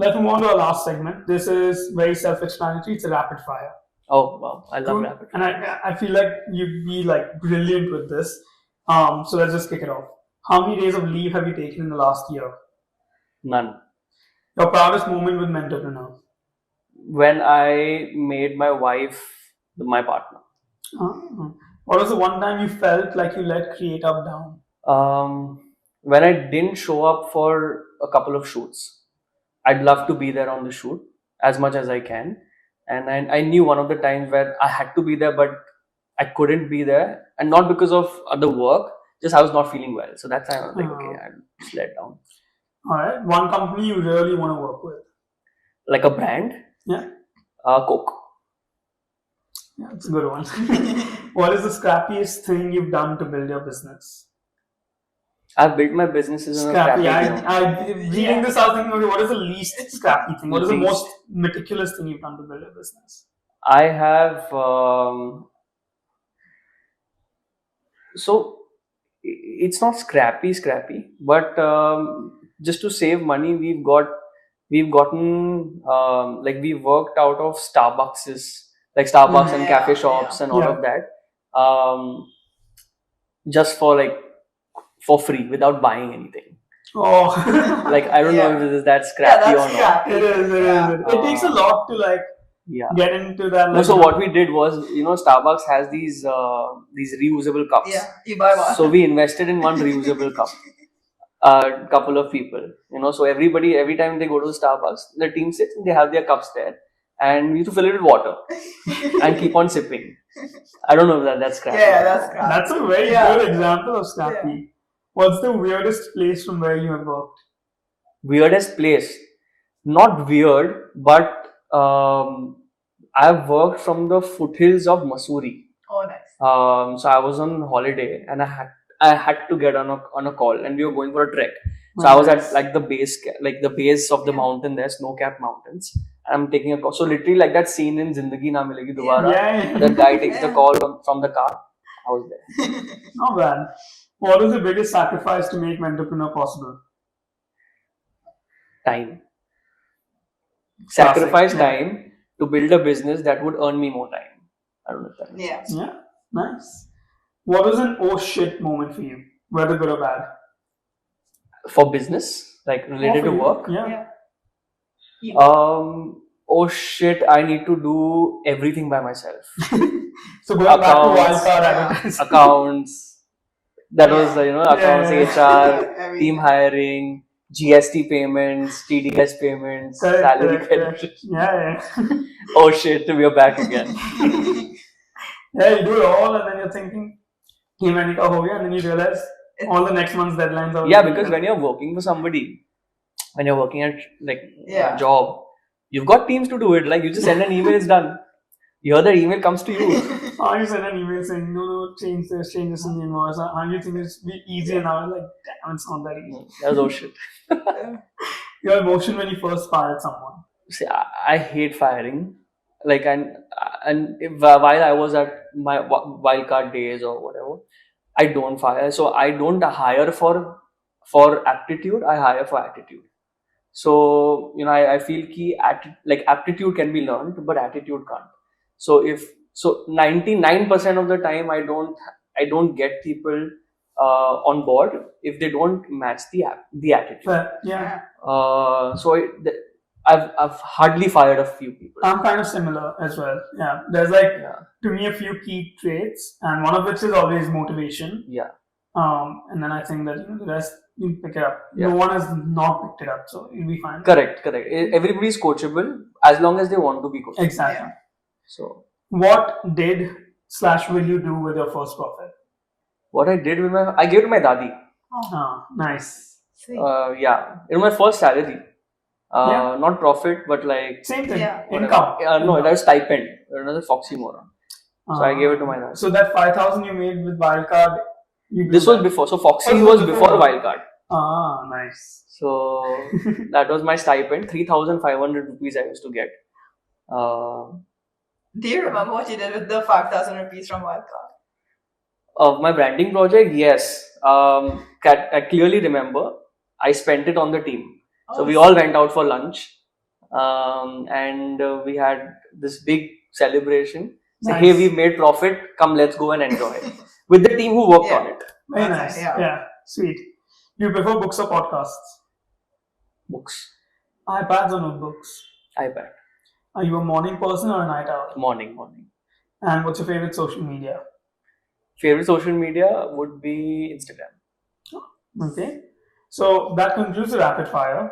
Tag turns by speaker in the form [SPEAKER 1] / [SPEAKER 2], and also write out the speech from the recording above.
[SPEAKER 1] let's move on to our last segment. This is very self-explanatory. It's a rapid fire.
[SPEAKER 2] Oh wow, I love rapid fire.
[SPEAKER 1] And I feel like you'd be like brilliant with this. So let's just kick it off. How many days of leave have you taken in the last year?
[SPEAKER 2] None.
[SPEAKER 1] Your proudest moment with Mentopreneur?
[SPEAKER 2] When I made my wife my partner.
[SPEAKER 1] What was the one time you felt like you let CreateUp down?
[SPEAKER 2] When I didn't show up for a couple of shoots. I'd love to be there on the shoot as much as I can. And I knew one of the times where I had to be there, but I couldn't be there. And not because of the work, just I was not feeling well. So that time I was like, okay, I'll just let down.
[SPEAKER 1] Alright. One company you really want to work with?
[SPEAKER 2] Like a brand?
[SPEAKER 1] Yeah.
[SPEAKER 2] Coke.
[SPEAKER 1] Yeah, it's a good one. What is the scrappiest thing you've done to build your business?
[SPEAKER 2] I've built my businesses in a scrappy.
[SPEAKER 1] Reading this, I was thinking, okay, what is the least scrappy thing? What is the most meticulous thing you've done to build your business?
[SPEAKER 2] I have. So it's not scrappy, but just to save money, we've gotten like we worked out of Starbucks and cafe shops and all of that, just for free without buying anything.
[SPEAKER 1] Oh,
[SPEAKER 2] like I don't know if it is that scrappy or not.
[SPEAKER 1] Scrappy. It is. It takes a lot to get into that.
[SPEAKER 2] No, so what we did was, Starbucks has these reusable cups.
[SPEAKER 3] Yeah, you buy one.
[SPEAKER 2] So we invested in one reusable cup. Couple of people, so every time they go to Starbucks, the team sits and they have their cups there, and we have to fill it with water and keep on sipping. I don't know if that's scrappy.
[SPEAKER 3] Yeah, that's scrappy.
[SPEAKER 1] That's a very good example of scrappy. Yeah. What's the weirdest place from where you have worked?
[SPEAKER 2] Weirdest place? Not weird, but I've worked from the foothills of Mussoorie.
[SPEAKER 3] Oh, nice.
[SPEAKER 2] So I was on holiday and I had to get on a call, and we were going for a trek. So I was at the base of the mountain there, snow-capped mountains. I'm taking a call. So literally like that scene in Zindagi Na Milegi Dobara. Yeah. The guy takes the call from the car. I was there.
[SPEAKER 1] Not bad. What is the biggest sacrifice to make Mentopreneur possible?
[SPEAKER 2] Time. Sacrifice time to build a business that would earn me more time. I don't know if that makes sense.
[SPEAKER 1] Yeah, nice. What was an oh shit moment for you, whether good or bad?
[SPEAKER 2] For business, like related to work?
[SPEAKER 1] Yeah.
[SPEAKER 2] Oh shit, I need to do everything by myself.
[SPEAKER 1] So going back to wildcard
[SPEAKER 2] accounts. That was, accounts, HR, team hiring, GST payments, TDS payments, salary credit.
[SPEAKER 1] Yeah.
[SPEAKER 2] Oh shit, we are back again.
[SPEAKER 1] Yeah, you do it all and then you're thinking, and then you realize all the next month's deadlines are.
[SPEAKER 2] Yeah, because when you're working for somebody, when you're working at a job, you've got teams to do it. Like you just send an email, it's done. Your other email comes to you.
[SPEAKER 1] You send an email saying, no, change this in the invoice. And you think it's easier now. Like, damn, it's not that easy.
[SPEAKER 2] That's oh shit.
[SPEAKER 1] Your emotion when you first fired someone?
[SPEAKER 2] See, I hate firing. While I was at my wildcard days or whatever, I don't fire. So I don't hire for aptitude. I hire for attitude. So I feel aptitude can be learned, but attitude can't. So 99% of the time I don't get people on board if they don't match the attitude.
[SPEAKER 1] Yeah.
[SPEAKER 2] I've hardly fired a few people.
[SPEAKER 1] I'm kind of similar as well. Yeah. There's to me a few key traits, and one of which is always motivation.
[SPEAKER 2] Yeah.
[SPEAKER 1] And then I think that the rest you pick it up. Yeah. No one has not picked it up, so you'll be fine.
[SPEAKER 2] Correct. Everybody's coachable as long as they want to be coachable.
[SPEAKER 1] Exactly.
[SPEAKER 2] Yeah. So
[SPEAKER 1] what did/will you do with your first profit?
[SPEAKER 2] What I did I gave it to my dadi.
[SPEAKER 1] Oh, nice.
[SPEAKER 3] Sweet.
[SPEAKER 2] It was my first salary. Not profit, but
[SPEAKER 1] same thing.
[SPEAKER 3] Yeah.
[SPEAKER 1] Income.
[SPEAKER 2] No, that was stipend. Another foxymoron. So I gave it to my dadi.
[SPEAKER 1] So that 5,000 you made with Wildcard.
[SPEAKER 2] This was before. So Foxy was before Wildcard.
[SPEAKER 1] Nice.
[SPEAKER 2] So that was my stipend. 3,500 rupees I used to get.
[SPEAKER 3] Do you remember what you did with the 5,000 rupees from Wildcard?
[SPEAKER 2] Of my branding project, yes. I clearly remember. I spent it on the team. So we all went out for lunch. and we had this big celebration. Say,
[SPEAKER 1] Nice.
[SPEAKER 2] hey, we made profit. Come, let's go and enjoy with the team who worked
[SPEAKER 3] Yeah.
[SPEAKER 2] on it.
[SPEAKER 1] Very
[SPEAKER 3] That's
[SPEAKER 1] nice.
[SPEAKER 3] nice, yeah.
[SPEAKER 1] Sweet. Do you prefer books or podcasts?
[SPEAKER 2] Books,
[SPEAKER 1] iPads or notebooks?
[SPEAKER 2] iPad,
[SPEAKER 1] Are you a morning person or a night owl?
[SPEAKER 2] morning.
[SPEAKER 1] And what's your favorite social media?
[SPEAKER 2] Favorite social media would be Instagram.
[SPEAKER 1] Okay. So that concludes the rapid fire.